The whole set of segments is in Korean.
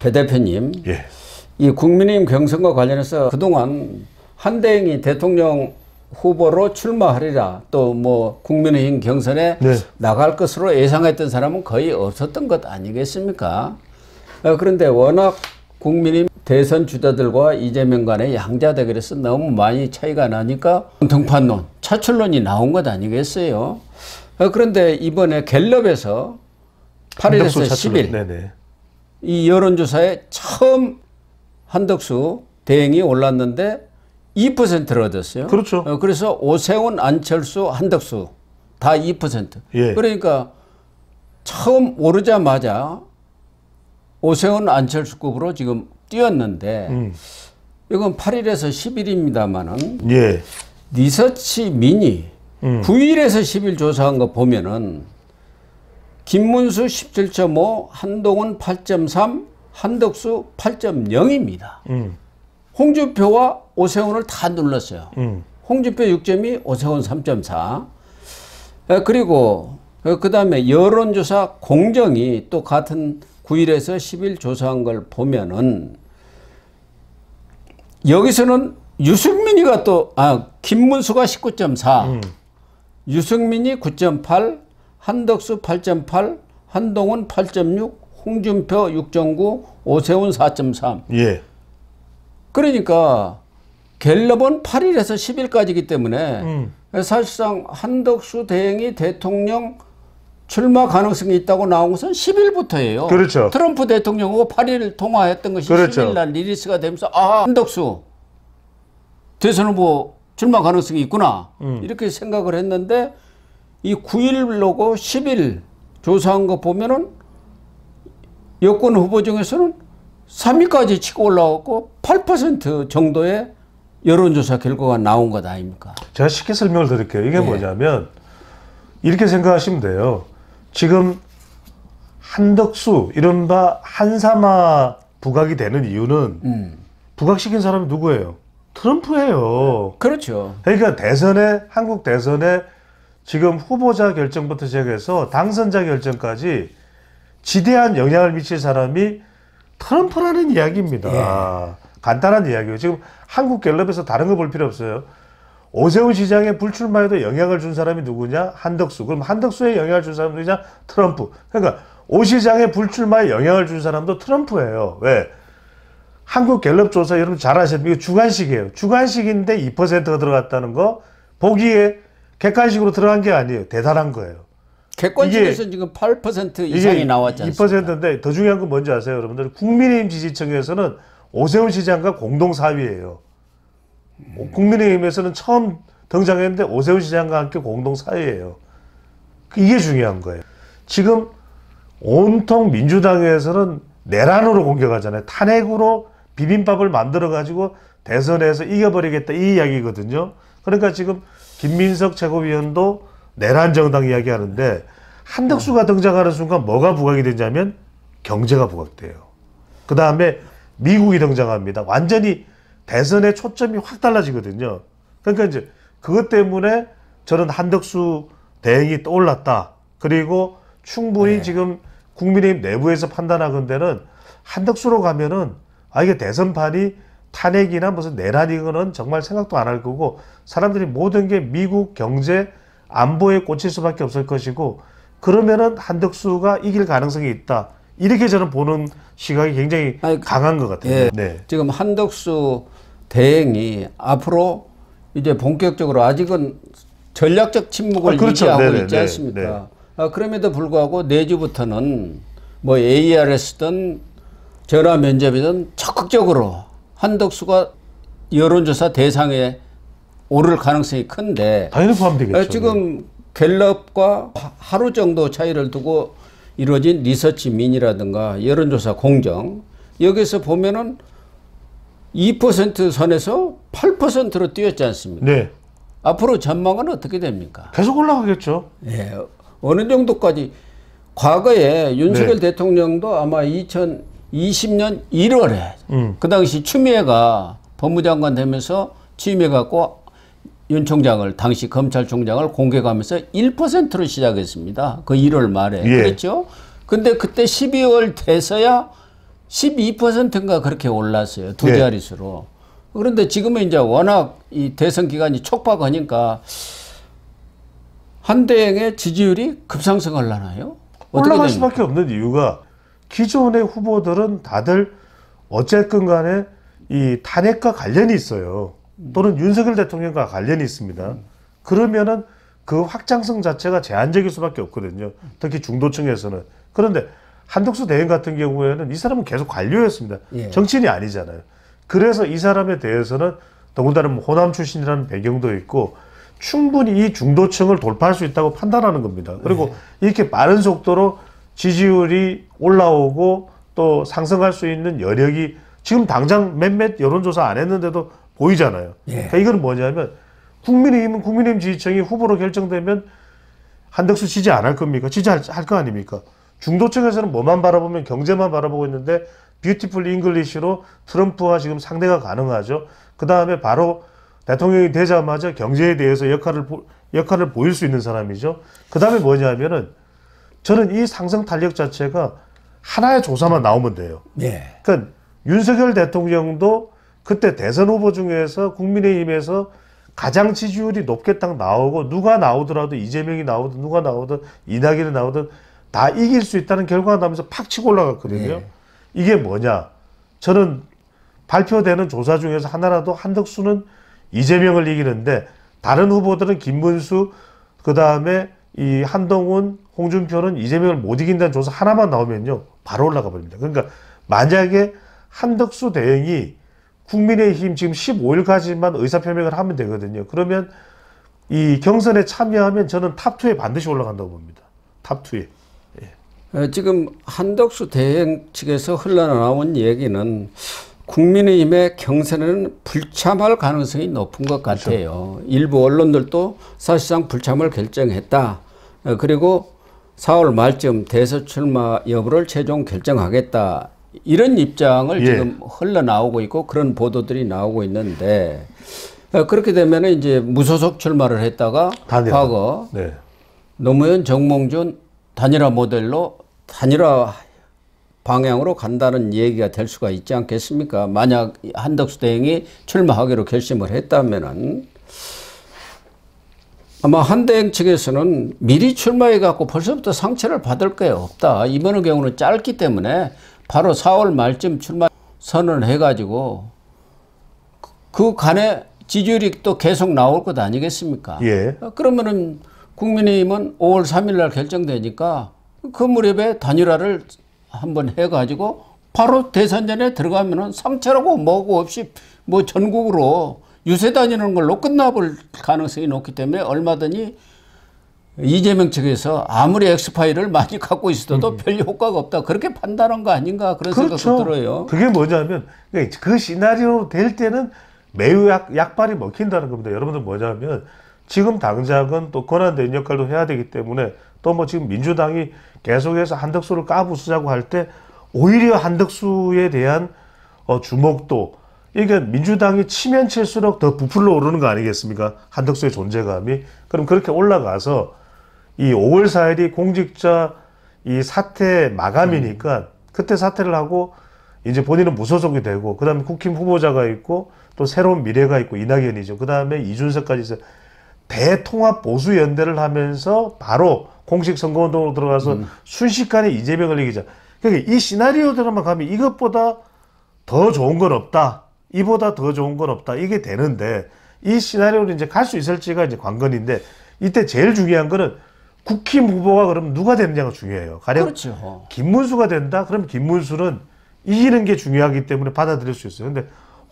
배 대표님, 예. 이 국민의힘 경선과 관련해서 그동안 한대행이 대통령 후보로 출마하리라, 또 뭐 국민의힘 경선에 네. 나갈 것으로 예상했던 사람은 거의 없었던 것 아니겠습니까? 그런데 워낙 국민의힘 대선 주자들과 이재명 간의 양자 대결에서 너무 많이 차이가 나니까 등판론, 차출론이 나온 것 아니겠어요? 그런데 이번에 갤럽에서 8일에서 10일 네네. 이 여론조사에 처음 한덕수 대행이 올랐는데 2%를 얻었어요. 그렇죠. 그래서 오세훈, 안철수, 한덕수 다 2%. 예. 그러니까 처음 오르자마자 오세훈, 안철수급으로 지금 뛰었는데 이건 8일에서 10일입니다만은 예. 리서치 미니 9일에서 10일 조사한 거 보면은 김문수 17.5, 한동훈 8.3, 한덕수 8.0입니다. 홍준표와 오세훈을 다 눌렀어요. 홍준표 6.2, 오세훈 3.4. 그리고 그 다음에 여론조사 공정이 또 같은 9일에서 10일 조사한 걸 보면은 여기서는 유승민이가 또 김문수가 19.4, 유승민이 9.8, 한덕수 8.8, 한동훈 8.6, 홍준표 6.9, 오세훈 4.3. 예. 그러니까 갤럽은 8일에서 10일까지이기 때문에 사실상 한덕수 대행이 대통령 출마 가능성이 있다고 나온 것은 10일부터예요. 그렇죠. 트럼프 대통령하고 8일 통화했던 것이 그렇죠. 10일 날 리리스가 되면서 한덕수 대선 후보 출마 가능성이 있구나 이렇게 생각을 했는데 이 9일로고 10일 조사한 거 보면은 여권 후보 중에서는 3위까지 치고 올라왔고 8% 정도의 여론조사 결과가 나온 것 아닙니까? 제가 쉽게 설명을 드릴게요. 이게 예. 뭐냐면 이렇게 생각하시면 돼요. 지금 한덕수 이른바 한사마 부각이 되는 이유는 부각시킨 사람이 누구예요? 트럼프예요. 그렇죠. 그러니까 대선에 한국 대선에 지금 후보자 결정부터 시작해서 당선자 결정까지 지대한 영향을 미칠 사람이 트럼프라는 이야기입니다. 예. 간단한 이야기예요. 지금 한국 갤럽에서 다른 거 볼 필요 없어요. 오세훈 시장의 불출마에도 영향을 준 사람이 누구냐? 한덕수. 그럼 한덕수에 영향을 준 사람이 누구냐? 트럼프. 그러니까 오 시장의 불출마에 영향을 준 사람도 트럼프예요. 왜? 한국 갤럽 조사 여러분 잘 아시죠? 이거 주관식이에요. 주관식인데 2%가 들어갔다는 거 보기에 객관식으로 들어간 게 아니에요. 대단한 거예요. 객관식에서 지금 8% 이상이 나왔지 않습니까? 2%인데 더 중요한 건 뭔지 아세요? 여러분들 국민의힘 지지층에서는 오세훈 시장과 공동 4위예요. 국민의힘에서는 처음 등장했는데 오세훈 시장과 함께 공동 4위예요. 이게 중요한 거예요. 지금 온통 민주당에서는 내란으로 공격하잖아요. 탄핵으로 비빔밥을 만들어가지고 대선에서 이겨버리겠다 이 이야기거든요. 그러니까 지금 김민석 최고위원도 내란 정당 이야기하는데 한덕수가 등장하는 순간 뭐가 부각이 되냐면 경제가 부각돼요. 그 다음에 미국이 등장합니다. 완전히 대선의 초점이 확 달라지거든요. 그러니까 이제 그것 때문에 저는 한덕수 대행이 떠올랐다. 그리고 충분히 지금 국민의힘 내부에서 판단하건대는 한덕수로 가면은 이게 대선판이 탄핵이나 무슨 내란이거는 정말 생각도 안 할 거고 사람들이 모든 게 미국 경제 안보에 꽂힐 수밖에 없을 것이고 그러면은 한덕수가 이길 가능성이 있다. 이렇게 저는 보는 시각이 굉장히 강한 것 같아요. 예. 네. 지금 한덕수 대행이 앞으로 이제 본격적으로 아직은 전략적 침묵을 그렇죠. 유지하고 네네, 있지 네, 않습니까? 그럼에도 불구하고 내주부터는 뭐 ARS든 전화 면접이든 적극적으로 한덕수가 여론조사 대상에 오를 가능성이 큰데 당연히 포함되겠죠. 지금 갤럽과 하루 정도 차이를 두고 이루어진 리서치 민이라든가 여론조사 공정 여기서 보면은 2% 선에서 8%로 뛰었지 않습니까? 네. 앞으로 전망은 어떻게 됩니까? 계속 올라가겠죠. 예, 어느 정도까지 과거에 윤석열 대통령도 아마 2020년 1월에 그 당시 추미애가 법무장관 되면서 취임해갖고 윤 총장을 당시 검찰총장을 공격하면서 1%로 시작했습니다. 그 1월 말에. 예. 그랬죠. 근데 그때 12월 돼서야 12%인가 그렇게 올랐어요. 두 예. 자릿수로. 그런데 지금은 이제 워낙 이 대선 기간이 촉박하니까 한대행의 지지율이 급상승하려나요? 올라갈 수밖에 없는 이유가 기존의 후보들은 다들 어쨌든 간에 이 탄핵과 관련이 있어요. 또는 윤석열 대통령과 관련이 있습니다. 그러면은 그 확장성 자체가 제한적일 수밖에 없거든요. 특히 중도층에서는. 그런데 한덕수 대행 같은 경우에는 이 사람은 계속 관료였습니다. 예. 정치인이 아니잖아요. 그래서 이 사람에 대해서는 더군다나 뭐 호남 출신이라는 배경도 있고 충분히 이 중도층을 돌파할 수 있다고 판단하는 겁니다. 그리고 이렇게 빠른 속도로 지지율이 올라오고 또 상승할 수 있는 여력이 지금 당장 몇몇 여론조사 안 했는데도 보이잖아요. 예. 그러니까 이건 뭐냐면 국민의힘은 국민의힘 지지층이 후보로 결정되면 한덕수 지지 안 할 겁니까? 지지할 거 아닙니까? 중도층에서는 뭐만 바라보면 경제만 바라보고 있는데 뷰티풀 잉글리시로 트럼프와 지금 상대가 가능하죠. 그 다음에 바로 대통령이 되자마자 경제에 대해서 역할을 보일 수 있는 사람이죠. 그 다음에 뭐냐면은 저는 이 상승 탄력 자체가 하나의 조사만 나오면 돼요. 예. 그러니까 윤석열 대통령도 그때 대선 후보 중에서 국민의힘에서 가장 지지율이 높게 딱 나오고 누가 나오더라도 이재명이 나오든 누가 나오든 이낙연이 나오든 다 이길 수 있다는 결과가 나면서 팍 치고 올라갔거든요. 네. 이게 뭐냐? 저는 발표되는 조사 중에서 하나라도 한덕수는 이재명을 이기는데 다른 후보들은 김문수 그다음에 이 한동훈, 홍준표는 이재명을 못 이긴다는 조사 하나만 나오면요. 바로 올라가 버립니다. 그러니까 만약에 한덕수 대행이 국민의힘 지금 15일까지만 의사표명을 하면 되거든요. 그러면 이 경선에 참여하면 저는 탑2에 반드시 올라간다고 봅니다. 탑2에. 지금 한덕수 대행 측에서 흘러나온 얘기는 국민의힘의 경선에는 불참할 가능성이 높은 것 같아요. 그렇죠. 일부 언론들도 사실상 불참을 결정했다. 그리고 4월 말쯤 대선 출마 여부를 최종 결정하겠다. 이런 입장을 지금 흘러나오고 있고 그런 보도들이 나오고 있는데 그렇게 되면 이제 무소속 출마를 했다가 과거 노무현 정몽준 단일화 모델로 단일화 방향으로 간다는 얘기가 될 수가 있지 않겠습니까? 만약 한덕수 대행이 출마하기로 결심을 했다면은 아마 한대행 측에서는 미리 출마해 갖고 벌써부터 상처를 받을 게 없다. 이번의 경우는 짧기 때문에 바로 4월 말쯤 출마 선언을 해가지고 그 간에 지지율이 또 계속 나올 것 아니겠습니까? 예. 그러면은 국민의힘은 5월 3일 날 결정되니까 그 무렵에 단일화를 한번 해가지고 바로 대선 전에 들어가면은 상처라고 뭐고 없이 뭐 전국으로 유세 다니는 걸로 끝나볼 가능성이 높기 때문에 얼마든지 이재명 측에서 아무리 엑스파일을 많이 갖고 있어도 별 효과가 없다. 그렇게 판단한 거 아닌가 그런 생각도 들어요. 그게 뭐냐면 그 시나리오 될 때는 매우 약발이 먹힌다는 겁니다. 여러분들 뭐냐면 지금 당장은 또 권한대행 역할도 해야 되기 때문에 또 뭐 지금 민주당이 계속해서 한덕수를 까부수자고 할 때 오히려 한덕수에 대한 주목도 이게 민주당이 치면 칠수록 더 부풀러 오르는 거 아니겠습니까? 한덕수의 존재감이. 그럼 그렇게 올라가서 이 5월 4일이 공직자 이 사퇴 마감이니까 그때 사퇴를 하고 이제 본인은 무소속이 되고 그다음에 국힘 후보자가 있고 또 새로운 미래가 있고 이낙연이죠. 그다음에 이준석까지 있어요. 대통합 보수 연대를 하면서 바로 공식 선거운동으로 들어가서 순식간에 이재명을 이기자. 그러니까 이 시나리오대로만 가면 이것보다 더 좋은 건 없다. 이보다 더 좋은 건 없다. 이게 되는데 이 시나리오로 이제 갈 수 있을지가 이제 관건인데 이때 제일 중요한 거는 국힘 후보가 그럼 누가 되느냐가 중요해요. 가령 그렇죠. 김문수가 된다? 그럼 김문수는 이기는 게 중요하기 때문에 받아들일 수 있어요. 근데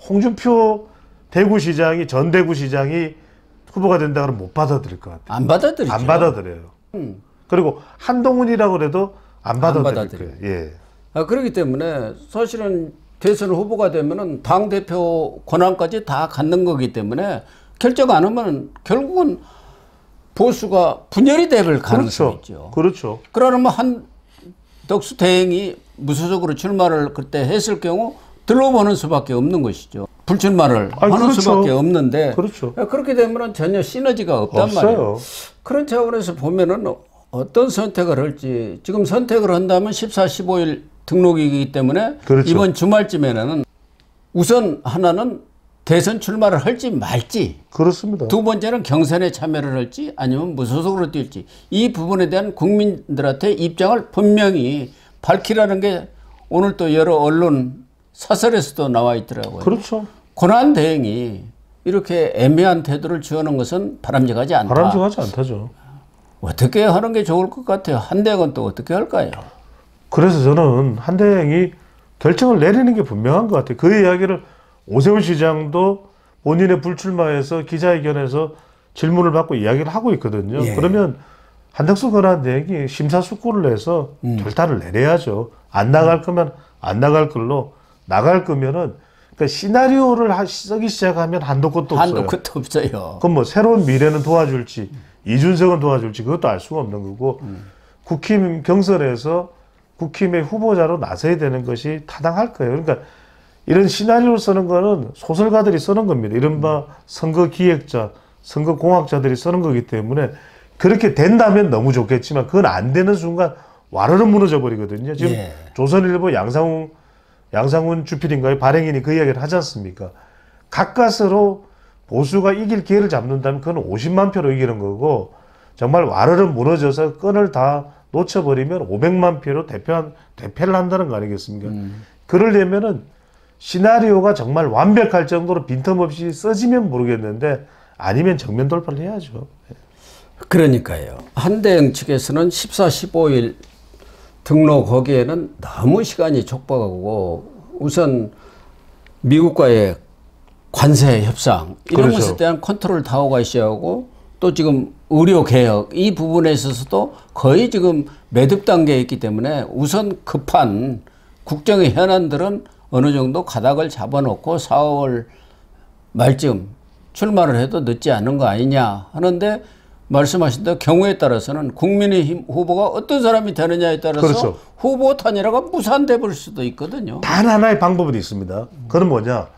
홍준표 대구시장이 전 대구시장이 후보가 된다 그러면 못 받아들일 것 같아요. 안 받아들이죠. 안 받아들여요. 그리고 한동훈이라고 그래도 안 받아들일 거예요. 예. 그렇기 때문에 사실은 대선 후보가 되면은 당대표 권한까지 다 갖는 거기 때문에 결정 안 하면 결국은 보수가 분열이 될 가능성이 있죠. 그렇죠. 그러면 한덕수 대행이 무소속으로 출마를 그때 했을 경우 들러보는 수밖에 없는 것이죠. 불출마를 하는 그렇죠. 수밖에 없는데 그렇죠. 그렇게 되면 전혀 시너지가 없단 말이에요. 그런 차원에서 보면은 어떤 선택을 할지 지금 선택을 한다면 14, 15일 등록이기 때문에 그렇죠. 이번 주말쯤에는 우선 하나는 대선 출마를 할지 말지, 그렇습니다. 두 번째는 경선에 참여를 할지 아니면 무소속으로 뛸지, 이 부분에 대한 국민들한테 입장을 분명히 밝히라는 게 오늘 또 여러 언론 사설에서도 나와 있더라고요. 그렇죠. 권한 대행이 이렇게 애매한 태도를 취하는 것은 바람직하지 않다. 바람직하지 않다죠. 어떻게 하는 게 좋을 것 같아요. 한대행은 또 어떻게 할까요? 그래서 저는 한대행이 결정을 내리는 게 분명한 것 같아요. 그 이야기를 오세훈 시장도 본인의 불출마에서 기자회견에서 질문을 받고 이야기를 하고 있거든요. 예. 그러면 한덕수 권한대행이 심사숙고를 해서 결단을 내려야죠. 안 나갈 거면 안 나갈 걸로, 나갈 거면은 그러니까 시나리오를 쓰기 시작하면 한도 끝도 없어요. 한도 끝도 없어요. 그럼 뭐 새로운 미래는 도와줄지 이준석은 도와줄지 그것도 알 수가 없는 거고 국힘 경선에서 국힘의 후보자로 나서야 되는 것이 타당할 거예요. 그러니까 이런 시나리오를 쓰는 거는 소설가들이 쓰는 겁니다. 이른바 선거 기획자, 선거 공학자들이 쓰는 거기 때문에 그렇게 된다면 너무 좋겠지만 그건 안 되는 순간 와르르 무너져 버리거든요. 지금 예. 조선일보 양상훈 주필인가요? 발행인이 그 이야기를 하지 않습니까? 가까스로 보수가 이길 기회를 잡는다면 그건 50만 표로 이기는 거고 정말 와르르 무너져서 끈을 다 놓쳐버리면 500만 표로 대패를 한다는 거 아니겠습니까? 그러려면은 시나리오가 정말 완벽할 정도로 빈틈없이 써지면 모르겠는데 아니면 정면 돌파를 해야죠. 그러니까요. 한대행 측에서는 14, 15일 등록하기에는 너무 시간이 촉박하고 우선 미국과의 관세 협상 이런 그렇죠. 것에 대한 컨트롤 타워가 있어야 하고 또 지금 의료 개혁 이 부분에 있어서도 거의 지금 매듭 단계에 있기 때문에 우선 급한 국정의 현안들은 어느 정도 가닥을 잡아놓고 4월 말쯤 출마를 해도 늦지 않은 거 아니냐 하는데 말씀하신 대로 경우에 따라서는 국민의힘 후보가 어떤 사람이 되느냐에 따라서 그렇죠. 후보 단일화가 무산돼 버릴 수도 있거든요. 단 하나의 방법은 있습니다. 그건 뭐냐?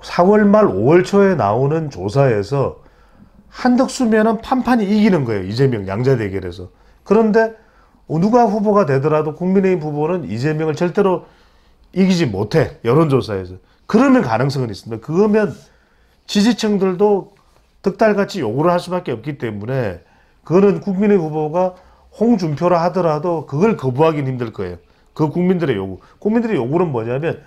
4월 말 5월 초에 나오는 조사에서 한덕수면은 판판이 이기는 거예요. 이재명 양자 대결에서. 그런데 누가 후보가 되더라도 국민의힘 후보는 이재명을 절대로 이기지 못해. 여론조사에서. 그러면 가능성은 있습니다. 그거면 지지층들도 득달같이 요구를 할 수밖에 없기 때문에 그거는 국민의 후보가 홍준표라 하더라도 그걸 거부하기는 힘들 거예요. 그 국민들의 요구. 국민들의 요구는 뭐냐면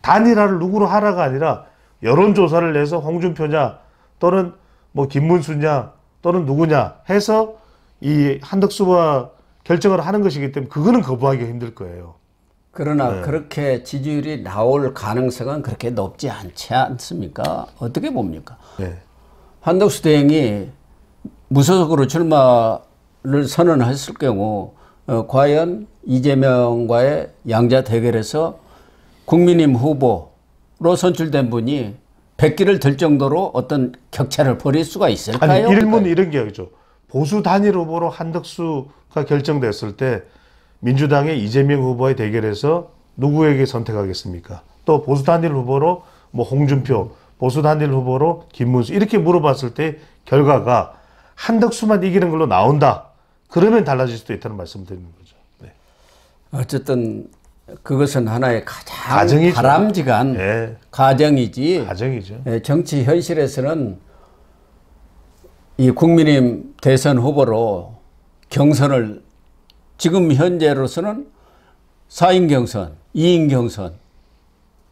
단일화를 누구로 하라가 아니라 여론조사를 내서 홍준표냐 또는 뭐 김문수냐 또는 누구냐 해서 이 한덕수와 결정을 하는 것이기 때문에 그거는 거부하기가 힘들 거예요. 그러나 그렇게 지지율이 나올 가능성은 그렇게 높지 않지 않습니까? 어떻게 봅니까? 네. 한덕수 대행이 무소속으로 출마를 선언했을 경우 과연 이재명과의 양자 대결에서 국민의힘 후보로 선출된 분이 100기를 들 정도로 어떤 격차를 벌일 수가 있을까요? 아니, 일문 이런 기억이죠. 보수 단일 후보로 한덕수가 결정됐을 때 민주당의 이재명 후보의 대결에서 누구에게 선택하겠습니까? 또 보수 단일 후보로 뭐 홍준표, 보수 단일 후보로 김문수 이렇게 물어봤을 때 결과가 한덕수만 이기는 걸로 나온다. 그러면 달라질 수도 있다는 말씀을 드리는 거죠. 네. 어쨌든 그것은 하나의 가장 가정이죠. 바람직한 네. 가정이지. 가정이죠. 정치 현실에서는 이 국민의힘 대선 후보로 경선을 지금 현재로서는 4인 경선, 2인 경선,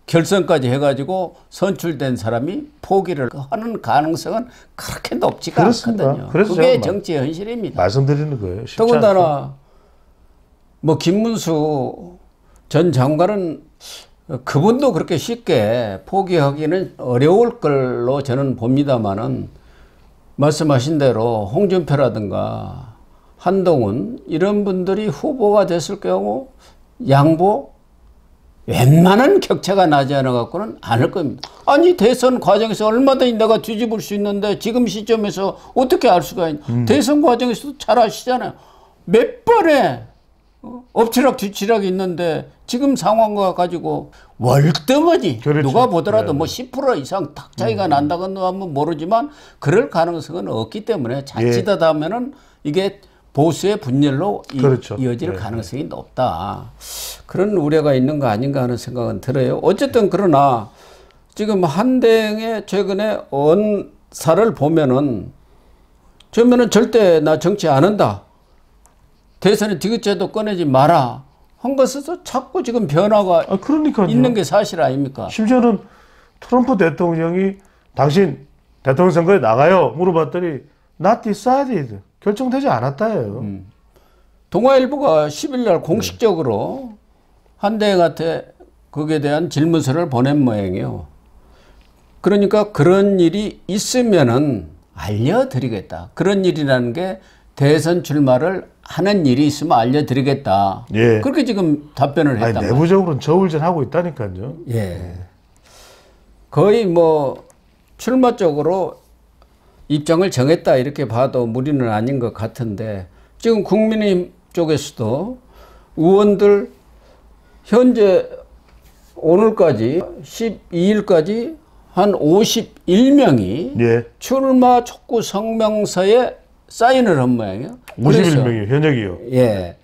결선까지 해가지고 선출된 사람이 포기를 하는 가능성은 그렇게 높지가 그렇습니다. 않거든요. 그래서 그게 제가 정치 현실입니다. 말씀드리는 거예요. 쉽지 더군다나 뭐 김문수 전 장관은 그분도 그렇게 쉽게 포기하기는 어려울 걸로 저는 봅니다만은 말씀하신 대로 홍준표라든가 한동훈 이런 분들이 후보가 됐을 경우 양보 웬만한 격차가 나지 않아 갖고는 않을 겁니다. 아니 대선 과정에서 얼마든지 내가 뒤집을 수 있는데 지금 시점에서 어떻게 알 수가 있냐. 대선 과정에서도 잘 아시잖아요. 몇 번의 엎치락 뒤치락이 있는데 지금 상황과 가지고 월등하니 그렇죠. 누가 보더라도 네. 뭐 10% 이상 탁 차이가 난다고는 하면 모르지만 그럴 가능성은 없기 때문에 자칫하다 하면은 이게 보수의 분열로 그렇죠. 이어질 네. 가능성이 높다. 그런 우려가 있는 거 아닌가 하는 생각은 들어요. 어쨌든 그러나 지금 한대행의 최근에 언사를 보면은 저면은 절대 나 정치 안 한다. 대선에 디귿자도 꺼내지 마라. 한 것에서 자꾸 지금 변화가 그러니까요. 있는 게 사실 아닙니까? 심지어는 트럼프 대통령이 당신 대통령 선거에 나가요? 물어봤더니 not decided. 결정되지 않았다예요. 동아일보가 10일 날 공식적으로 한대행한테 거기에 대한 질문서를 보낸 모양이에요. 그러니까 그런 일이 있으면은 알려드리겠다. 그런 일이라는 게 대선 출마를 하는 일이 있으면 알려드리겠다. 예. 그렇게 지금 답변을 했단 말이에요. 내부적으로는 저울질하고 있다니까요. 예. 거의 뭐 출마 쪽으로 입장을 정했다 이렇게 봐도 무리는 아닌 것 같은데 지금 국민의힘 쪽에서도 의원들 현재 오늘까지 12일까지 한 51명이 예. 출마 촉구 성명서에 사인을 한 모양이에요. 51명이요. 현역이요. 예.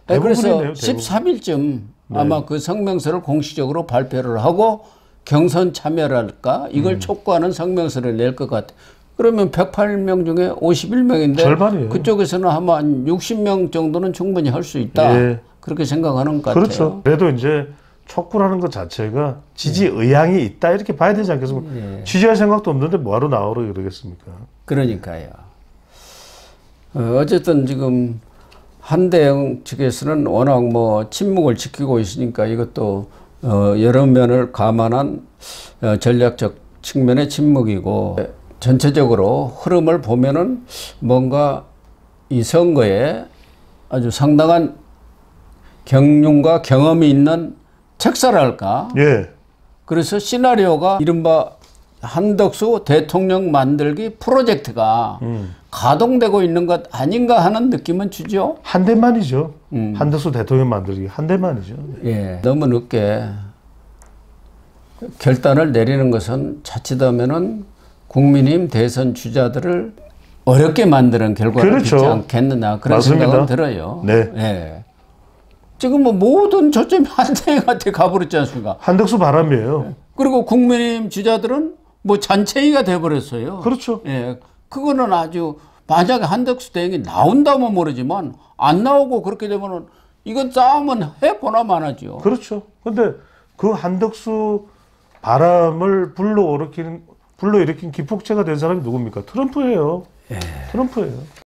그래서 대부분이네요, 대부분. 13일쯤 아마 그 성명서를 공식적으로 발표를 하고 경선 참여랄까 이걸 촉구하는 성명서를 낼 것 같아. 그러면 108명 중에 51명인데 절반이에요. 그쪽에서는 아마 한 60명 정도는 충분히 할 수 있다. 예. 그렇게 생각하는 것 같아요. 그렇죠. 그래도 이제 촉구라는 것 자체가 지지 의향이 있다 이렇게 봐야 되지 않겠습니까? 지지할 생각도 없는데 뭐하러 나오러 그러겠습니까? 그러니까요. 어쨌든 지금 한대영 측에서는 워낙 뭐 침묵을 지키고 있으니까 이것도 여러 면을 감안한 전략적 측면의 침묵이고 전체적으로 흐름을 보면은 뭔가 이 선거에 아주 상당한 경륜과 경험이 있는 책사랄까. 예. 그래서 시나리오가 이른바 한덕수 대통령 만들기 프로젝트가 가동되고 있는 것 아닌가 하는 느낌은 주죠. 한 대만이죠. 한덕수 대통령 만들기 한 대만이죠. 예, 너무 늦게 결단을 내리는 것은 자칫하면은 국민의힘 대선 주자들을 어렵게 만드는 결과를 그렇죠. 빚지 않겠느냐 그런 맞습니다. 생각은 들어요. 네. 예. 지금 뭐 모든 초점이 한대행한테 가버렸지 않습니까? 한덕수 바람이에요. 그리고 국민의힘 주자들은 뭐 잔챙이가 돼버렸어요. 그렇죠. 예, 그거는 아주 만약에 한덕수 대행이 나온다면 모르지만 안 나오고 그렇게 되면은 이건 싸움은 해보나 마나죠. 그렇죠. 근데 그 한덕수 바람을 불러일으킨 기폭제가 된 사람이 누굽니까? 트럼프예요. 트럼프예요.